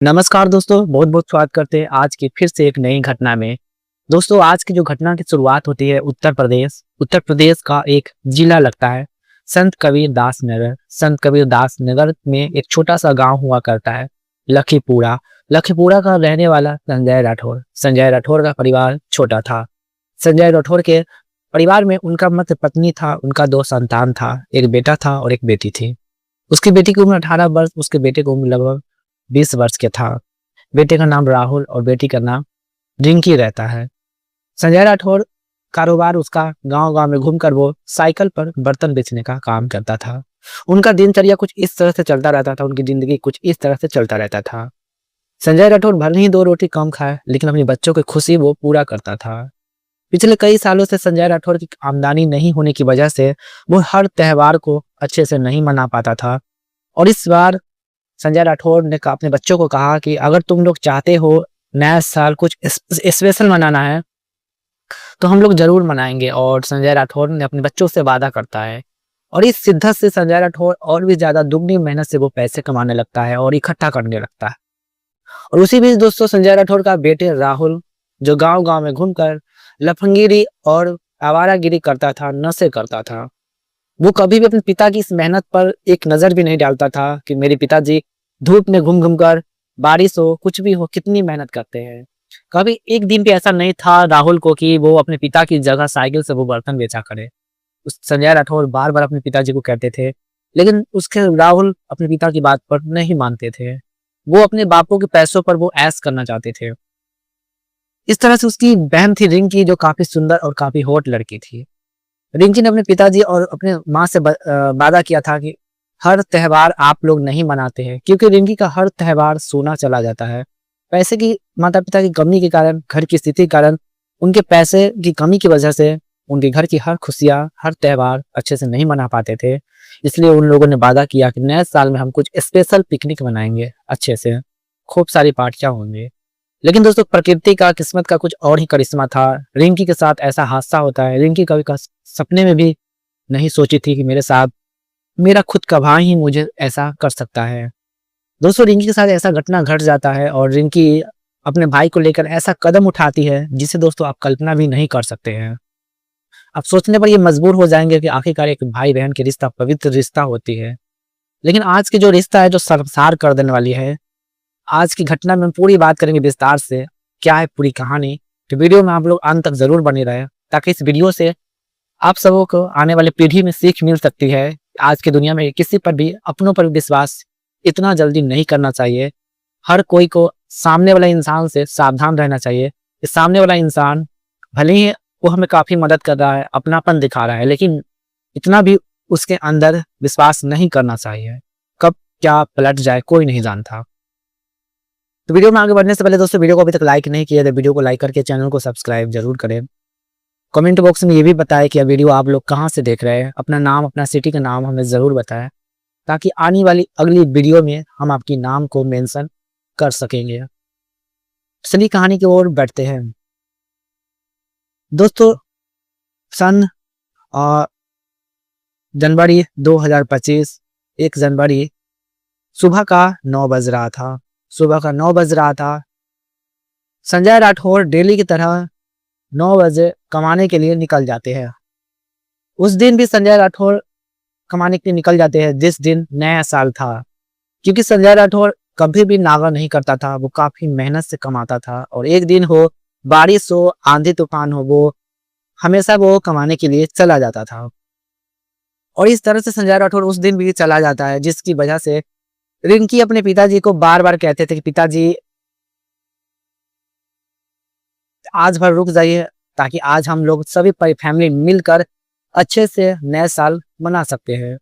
नमस्कार दोस्तों, बहुत बहुत स्वागत करते हैं आज की फिर से एक नई घटना में। दोस्तों, आज की जो घटना की शुरुआत होती है उत्तर प्रदेश का एक जिला लगता है संत कबीर दास नगर। संत कबीर दास नगर में एक छोटा सा गांव हुआ करता है लखीपुरा। लखीपुरा का रहने वाला संजय राठौर का परिवार छोटा था। संजय राठौर के परिवार में उनका मत पत्नी था, उनका 2 संतान था, एक बेटा था और एक बेटी थी। उसकी बेटी की उम्र 18 वर्ष, उसके बेटे की उम्र लगभग 20 वर्ष के था। बेटे का नाम राहुल और बेटी का नाम रिंकी रहता है। संजय राठौर कारोबार उसका गांव-गांव में घूमकर वो साइकिल पर बर्तन बेचने का काम करता था। उनका दिनचर्या कुछ इस तरह से चलता रहता था, उनकी जिंदगी कुछ इस तरह से चलता रहता था। संजय राठौर भले ही 2 रोटी कम खाए, लेकिन अपने बच्चों की खुशी वो पूरा करता था। पिछले कई सालों से संजय राठौर की आमदनी नहीं होने की वजह से वो हर त्योहार को अच्छे से नहीं मना पाता था। और इस बार संजय राठौर ने अपने बच्चों को कहा कि अगर तुम लोग चाहते हो नया साल कुछ स्पेशल मनाना है तो हम लोग जरूर मनाएंगे। और संजय राठौर ने अपने बच्चों से वादा करता है और इस शिद्दत से संजय राठौर और भी ज्यादा दुगनी मेहनत से वो पैसे कमाने लगता है और इकट्ठा करने लगता है। और उसी बीच दोस्तों, संजय राठौर का बेटे राहुल जो गांव गांव में घूमकर लफंगिरी और आवारागिरी करता था, नशे करता था, वो कभी भी अपने पिता की इस मेहनत पर एक नजर भी नहीं डालता था कि मेरे पिताजी धूप में घूम घूम कर, बारिश हो कुछ भी हो, कितनी मेहनत करते हैं। कभी एक दिन भी ऐसा नहीं था राहुल को कि वो अपने पिता की जगह साइकिल से वो बर्तन बेचा करे। उस संजय राठौर बार बार अपने पिताजी को कहते थे, लेकिन उसके राहुल अपने पिता की बात पर नहीं मानते थे। वो अपने बापों के पैसों पर वो ऐश करना चाहते थे। इस तरह से उसकी बहन थी रिंकी, जो काफी सुंदर और काफी हॉट लड़की थी। रिंकी ने अपने पिताजी और अपने माँ से वादा किया था कि हर त्योहार आप लोग नहीं मनाते हैं, क्योंकि रिंकी का हर त्योहार सोना चला जाता है। पैसे की माता पिता की कमी के कारण, घर की स्थिति के कारण, उनके पैसे की कमी की वजह से उनके घर की हर खुशियाँ, हर त्योहार अच्छे से नहीं मना पाते थे। इसलिए उन लोगों ने वादा किया कि नए साल में हम कुछ स्पेशल पिकनिक मनाएंगे, अच्छे से खूब सारी पार्टियां होंगी। लेकिन दोस्तों, प्रकृति का, किस्मत का कुछ और ही करिश्मा था। रिंकी के साथ ऐसा हादसा होता है। रिंकी कभी सपने में भी नहीं सोची थी कि मेरे साथ मेरा खुद का भाई ही मुझे ऐसा कर सकता है। दोस्तों, रिंकी के साथ ऐसा घटना घट जाता है और रिंकी अपने भाई को लेकर ऐसा कदम उठाती है जिसे दोस्तों आप कल्पना भी नहीं कर सकते हैं। आप सोचने पर ये मजबूर हो जाएंगे कि आखिरकार एक भाई बहन की रिश्ता पवित्र रिश्ता होती है, लेकिन आज की जो रिश्ता है जो शर्मसार कर देने वाली है। आज की घटना में हम पूरी बात करेंगे विस्तार से, क्या है पूरी कहानी। तो वीडियो में आप लोग अंत तक जरूर बने रहे, ताकि इस वीडियो से आप सबों को आने वाली पीढ़ी में सीख मिल सकती है। आज की दुनिया में किसी पर भी, अपनों पर विश्वास इतना जल्दी नहीं करना चाहिए। हर कोई को सामने वाला इंसान से सावधान रहना चाहिए। इस सामने वाला इंसान भले ही वो हमें काफी मदद कर रहा है, अपनापन दिखा रहा है, लेकिन इतना भी उसके अंदर विश्वास नहीं करना चाहिए। कब क्या पलट जाए कोई नहीं जानता। तो वीडियो में आगे बढ़ने से पहले दोस्तों, वीडियो को अभी तक लाइक नहीं किया तो वीडियो को लाइक करके चैनल को सब्सक्राइब जरूर करें। कमेंट बॉक्स में ये भी बताएं कि यह वीडियो आप लोग कहाँ से देख रहे हैं। अपना नाम, अपना सिटी का नाम हमें ज़रूर बताएं, ताकि आने वाली अगली वीडियो में हम आपकी नाम को मेंशन कर सकेंगे। चलिए कहानी की ओर बढ़ते हैं। दोस्तों, सन जनवरी 2025, 1 जनवरी सुबह का 9 बज रहा था। संजय राठौर डेली की तरह 9 बजे कमाने के लिए निकल जाते हैं। उस दिन भी संजय राठौर कमाने के लिए निकल जाते हैं, जिस दिन नया साल था। क्योंकि संजय राठौर कभी भी नागा नहीं करता था, वो काफी मेहनत से कमाता था। और एक दिन हो, बारिश हो, आंधी तूफान हो, वो हमेशा वो कमाने के लिए चला जाता था। और इस तरह से संजय राठौर उस दिन भी चला जाता है, जिसकी वजह से रिंकी अपने पिताजी को बार बार कहते थे कि पिताजी आज भर रुक जाइए, ताकि आज हम लोग सभी फैमिली मिलकर अच्छे से नए साल मना सकते हैं।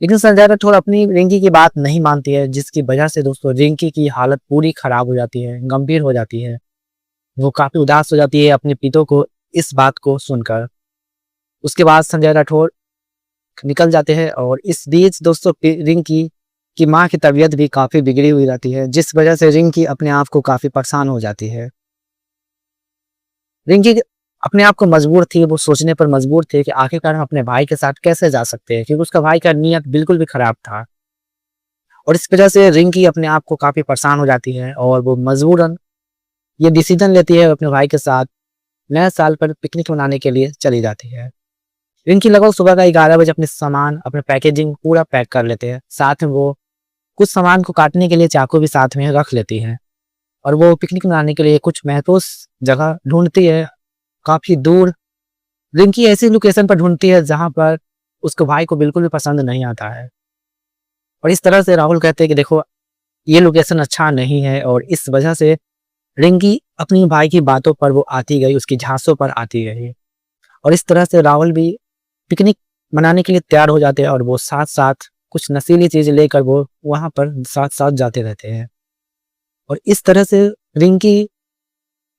लेकिन संजय राठौर अपनी रिंकी की बात नहीं मानती है, जिसकी वजह से दोस्तों रिंकी की हालत पूरी खराब हो जाती है, गंभीर हो जाती है। वो काफी उदास हो जाती है अपने पिता को इस बात को सुनकर। उसके बाद संजय राठौर निकल जाते हैं और इस बीच दोस्तों रिंकी की माँ की तबीयत भी काफी बिगड़ी हुई रहती है, जिस वजह से रिंकी अपने आप को काफी परेशान हो जाती है। रिंकी अपने आप को मजबूर थी, वो सोचने पर मजबूर थे कि आखिरकार हम अपने भाई के साथ कैसे जा सकते हैं, क्योंकि उसका भाई का नीयत बिल्कुल भी खराब था। और इस वजह से रिंकी अपने आप को काफ़ी परेशान हो जाती है और वो मजबूरन ये डिसीजन लेती है अपने भाई के साथ नए साल पर पिकनिक मनाने के लिए चली जाती है। रिंकी लगभग सुबह का 11 बजे अपने सामान अपने पैकेजिंग पूरा पैक कर लेते हैं। साथ में वो कुछ सामान को काटने के लिए चाकू भी साथ में रख लेती है और वो पिकनिक मनाने के लिए कुछ महफूज जगह ढूंढती है काफ़ी दूर। रिंकी ऐसी लोकेशन पर ढूंढती है जहाँ पर उसके भाई को बिल्कुल भी पसंद नहीं आता है और इस तरह से राहुल कहते हैं कि देखो ये लोकेशन अच्छा नहीं है और इस वजह से रिंकी अपनी भाई की बातों पर वो आती गई, उसकी झांसों पर आती गई और इस तरह से राहुल भी पिकनिक मनाने के लिए तैयार हो जाते हैं और वो साथ साथ कुछ नशीली चीज लेकर वो वहां पर साथ साथ जाते रहते हैं और इस तरह से रिंकी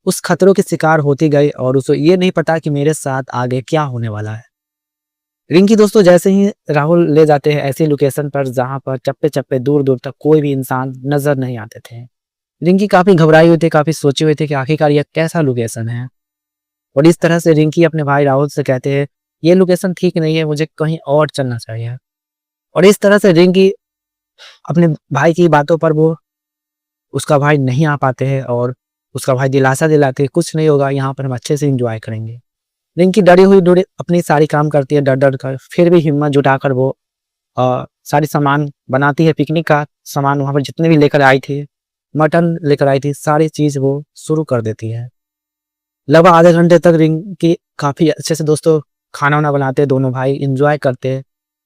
उस खतरों के शिकार होती गई और उसे ये नहीं पता कि मेरे साथ आगे क्या होने वाला है। रिंकी दोस्तों जैसे ही राहुल ले जाते हैं ऐसी लोकेशन पर जहां पर चप्पे चप्पे दूर दूर तक कोई भी इंसान नजर नहीं आते थे। रिंकी काफी घबराई हुई थी, काफी सोची हुई थी कि आखिरकार यह कैसा लोकेशन है और इस तरह से रिंकी अपने भाई राहुल से कहते हैं ये लोकेशन ठीक नहीं है, मुझे कहीं और चलना चाहिए। और इस तरह से रिंकी अपने भाई की बातों पर वो उसका भाई नहीं आ पाते हैं और उसका भाई दिलासा दिलाते हैं कुछ नहीं होगा, यहाँ पर हम अच्छे से एंजॉय करेंगे। रिंकी डरी हुई डोरी अपनी सारी काम करती है डर डर कर, फिर भी हिम्मत जुटाकर वो सारी सामान बनाती है। पिकनिक का सामान वहाँ पर जितने भी लेकर आई थी, मटन लेकर आई थी, सारी चीज वो शुरू कर देती है। लगभग आधे घंटे तक रिंकी काफी अच्छे से दोस्तों खाना वाना बनाते हैं, दोनों भाई इंजॉय करते हैं।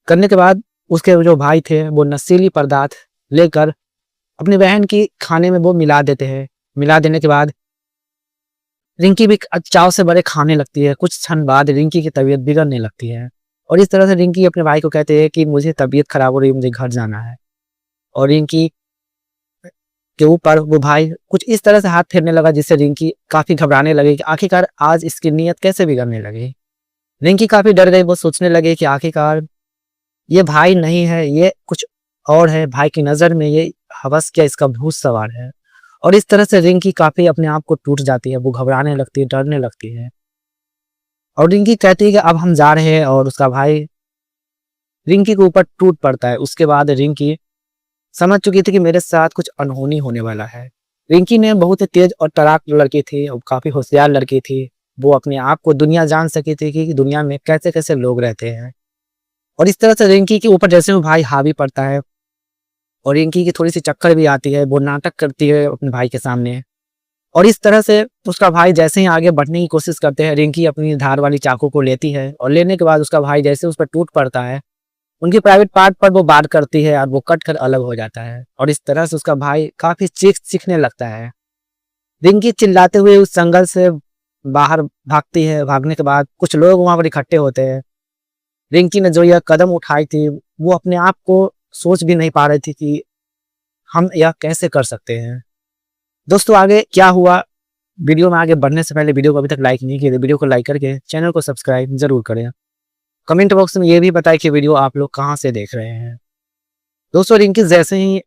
करने के बाद उसके जो भाई थे वो नशीली पदार्थ लेकर अपनी बहन की खाने में वो मिला देते हैं। मिला देने के बाद रिंकी भी चाव से बड़े खाने लगती है। कुछ क्षण बाद रिंकी की तबीयत बिगड़ने लगती है और इस तरह से रिंकी अपने भाई को कहते हैं कि मुझे तबीयत खराब हो रही है, मुझे घर जाना है। और रिंकी के ऊपर वो भाई कुछ इस तरह से हाथ फेरने लगा जिससे रिंकी काफी घबराने लगी कि आखिरकार आज इसकी नीयत कैसे बिगड़ने लगी। रिंकी काफी डर गई, वो सोचने लगे कि आखिरकार ये भाई नहीं है, ये कुछ और है, भाई की नजर में ये हवस क्या इसका भूत सवार है। और इस तरह से रिंकी काफी अपने आप को टूट जाती है, वो घबराने लगती है, डरने लगती है और रिंकी कहती है कि अब हम जा रहे हैं और उसका भाई रिंकी के ऊपर टूट पड़ता है। उसके बाद रिंकी समझ चुकी थी कि मेरे साथ कुछ अनहोनी होने वाला है। रिंकी ने बहुत ही तेज और तड़ाक लड़की थी और काफी होशियार लड़की थी। वो अपने आप को दुनिया जान सकी थी कि दुनिया में कैसे कैसे लोग रहते हैं और इस तरह से रिंकी के ऊपर जैसे वो भाई हावी पड़ता है और रिंकी की थोड़ी सी चक्कर भी आती है, वो नाटक करती है अपने भाई के सामने और इस तरह से उसका भाई जैसे ही आगे बढ़ने की कोशिश करते हैं, रिंकी अपनी धार वाली चाकू को लेती है और लेने के बाद उसका भाई जैसे उस पर टूट पड़ता है, उनकी प्राइवेट पार्ट पर वो वार करती है और वो कट कर अलग हो जाता है और इस तरह से उसका भाई काफी चीखने लगता है। रिंकी चिल्लाते हुए उस जंगल से बाहर भागती है। भागने के बाद कुछ लोग वहां पर इकट्ठे होते हैं। रिंकी ने जो यह कदम उठाई थी वो अपने आप को सोच भी नहीं पा रही थी कि हम यह कैसे कर सकते हैं। दोस्तों आगे क्या हुआ, वीडियो में आगे बढ़ने से पहले वीडियो को अभी तक लाइक नहीं किया तो वीडियो को लाइक करके चैनल को सब्सक्राइब जरूर करें। कमेंट बॉक्स में ये भी बताएं कि वीडियो आप लोग कहाँ से देख रहे हैं। दोस्तों रिंकी जैसे ही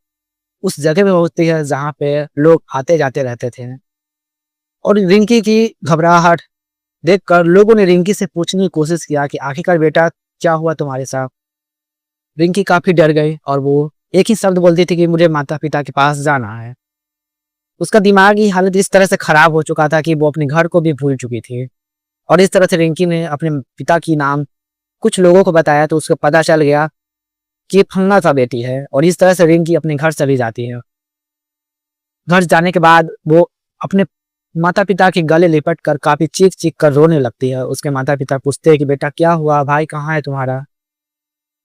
उस जगह पे पहुंचती है जहाँ पे लोग आते जाते रहते थे और रिंकी की घबराहट देखकर लोगों ने रिंकी से पूछने की कोशिश किया कि आखिरकार बेटा क्या हुआ तुम्हारे साथ। रिंकी काफी डर गई और वो एक ही शब्द बोलती थी कि मुझे माता पिता के पास जाना है। उसका दिमागी हालत इस तरह से खराब हो चुका था कि वो अपने घर को भी भूल चुकी थी और इस तरह से रिंकी ने अपने पिता की नाम कुछ लोगों को बताया तो उसको पता चल गया कि फलना सा बेटी है और इस तरह से रिंकी अपने घर चली जाती है। घर जाने के बाद वो अपने माता पिता के गले लिपट कर काफी चीख चीख कर रोने लगती है। उसके माता पिता पूछते हैं कि बेटा क्या हुआ, भाई कहाँ है तुम्हारा।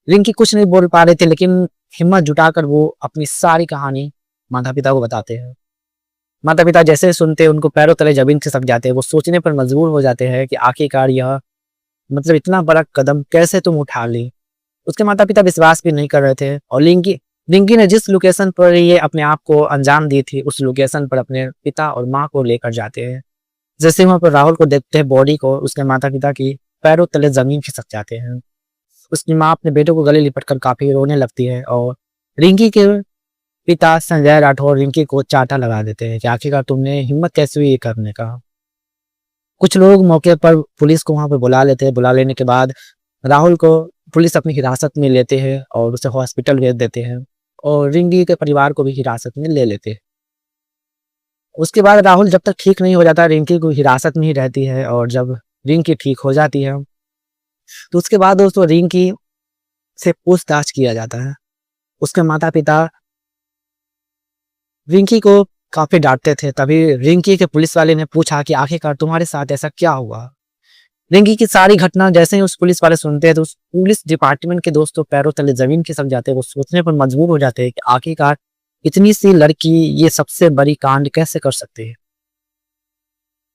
रिंकी कुछ नहीं बोल पा रहे थे लेकिन हिम्मत जुटाकर वो अपनी सारी कहानी माता पिता को बताते हैं। माता पिता जैसे सुनते हैं उनको पैरों तले जमीन खिसक जाते हैं। वो सोचने पर मजबूर हो जाते हैं कि आखिरकार यह मतलब इतना बड़ा कदम कैसे तुम उठा ली। उसके माता पिता विश्वास भी नहीं कर रहे थे और रिंकी ने जिस लोकेशन पर ये अपने आप को अंजाम दी थी उस लोकेशन पर अपने पिता और माँ को लेकर जाते हैं। जैसे वहां पर राहुल को देखते हैं बॉडी को, उसके माता पिता की पैरों तले जमीन खिसक जाते हैं। उसकी माँ अपने बेटों को गले लिपट कर काफी रोने लगती है और रिंकी के पिता संजय राठौर रिंकी को चाटा लगा देते हैं कि आखिरकार तुमने हिम्मत कैसे हुई ये करने का। कुछ लोग मौके पर पुलिस को वहां पर बुला लेते हैं। बुला लेने के बाद राहुल को पुलिस अपनी हिरासत में लेते हैं और उसे हॉस्पिटल भेज देते हैं और रिंकी के परिवार को भी हिरासत में ले लेते। उसके बाद राहुल जब तक ठीक नहीं हो जाता रिंकी को हिरासत में ही रहती है, और जब रिंकी ठीक हो जाती है तो उसके बाद दोस्तों रिंकी से पूछताछ किया जाता है। उसके माता पिता रिंकी को काफी डांटते थे, तभी रिंकी के पुलिस वाले ने पूछा कि आखिरकार तुम्हारे साथ ऐसा क्या हुआ। रिंकी की सारी घटना जैसे ही उस पुलिस वाले सुनते हैं तो उस पुलिस डिपार्टमेंट के दोस्तों पैरों तले जमीन खिसक जाते हैं। वो सोचने पर मजबूर हो जाते हैं कि आखिरकार इतनी सी लड़की ये सबसे बड़ी कांड कैसे कर सकती है।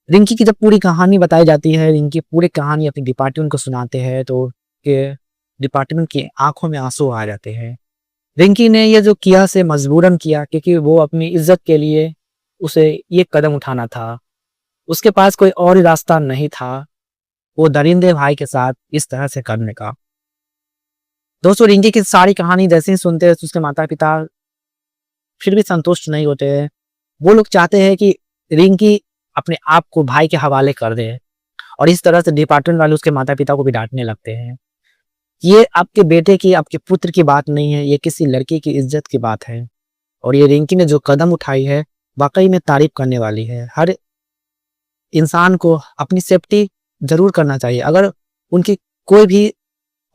रिंकी की जब पूरी कहानी बताई जाती है, रिंकी पूरी कहानी अपनी डिपार्टमेंट को सुनाते हैं तो डिपार्टमेंट की आंखों में आंसू आ जाते हैं। रिंकी ने ये जो किया से मजबूरन किया, क्योंकि वो अपनी इज्जत के लिए उसे ये कदम उठाना था। उसके पास कोई और रास्ता नहीं था वो दरिंदे भाई के साथ इस तरह से करने का। दोस्तों रिंकी की सारी कहानी जैसे ही सुनते हैं तो उसके माता पिता फिर भी संतुष्ट नहीं होते हैं। वो लोग चाहते हैं कि रिंकी अपने आप को भाई के हवाले कर दे, और इस तरह से डिपार्टमेंट वाले उसके माता पिता को भी डांटने लगते हैं। ये आपके बेटे की, आपके पुत्र की बात नहीं है, ये किसी लड़की की इज्जत की बात है। और ये रिंकी ने जो कदम उठाई है वाकई में तारीफ करने वाली है। हर इंसान को अपनी सेफ्टी जरूर करना चाहिए। अगर उनकी कोई भी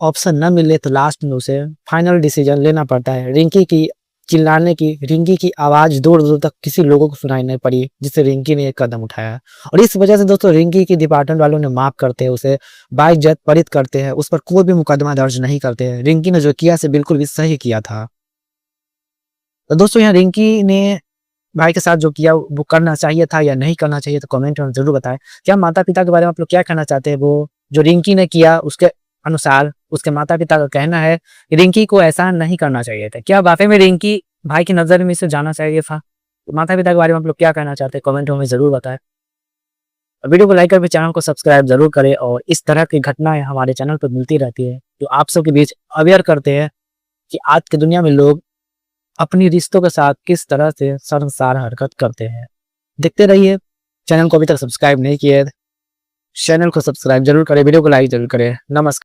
ऑप्शन न मिले तो लास्ट में उसे फाइनल डिसीजन लेना पड़ता है। रिंकी की चिल्लाने की, रिंकी की आवाज दूर दूर तक किसी लोगों को सुनाई नहीं पड़ी, जिससे रिंकी ने एक कदम उठाया। और इस वजह से दोस्तों रिंकी की डिपार्टमेंट वालों ने माफ करते हैं, उसे बाइज्जत परित करते हैं, उस पर कोई भी मुकदमा दर्ज नहीं करते हैं। रिंकी ने जो किया से बिल्कुल भी सही किया था। तो दोस्तों यहाँ रिंकी ने भाई के साथ जो किया वो करना चाहिए था या नहीं करना चाहिए, तो कमेंट में जरूर बताएं। क्या माता पिता के बारे में आप लोग क्या कहना चाहते हैं? वो जो रिंकी ने किया उसके अनुसार उसके माता पिता का कहना है कि रिंकी को ऐसा नहीं करना चाहिए था। क्या वाकई में रिंकी भाई की नजर में इसे जाना चाहिए था? तो माता पिता के बारे में आप लोग क्या कहना चाहते हैं कमेंट में जरूर बताएं। वीडियो को लाइक करके चैनल को सब्सक्राइब जरूर करें, और इस तरह की घटनाएं हमारे चैनल पर मिलती रहती है जो आप सबके बीच अवेयर करते हैं कि आज की दुनिया में लोग अपनी रिश्तों के साथ किस तरह से शर्मसार हरकत करते हैं। देखते रहिए। चैनल को अभी तक सब्सक्राइब नहीं किया है, चैनल को सब्सक्राइब जरूर करें, वीडियो को लाइक जरूर करें। नमस्कार।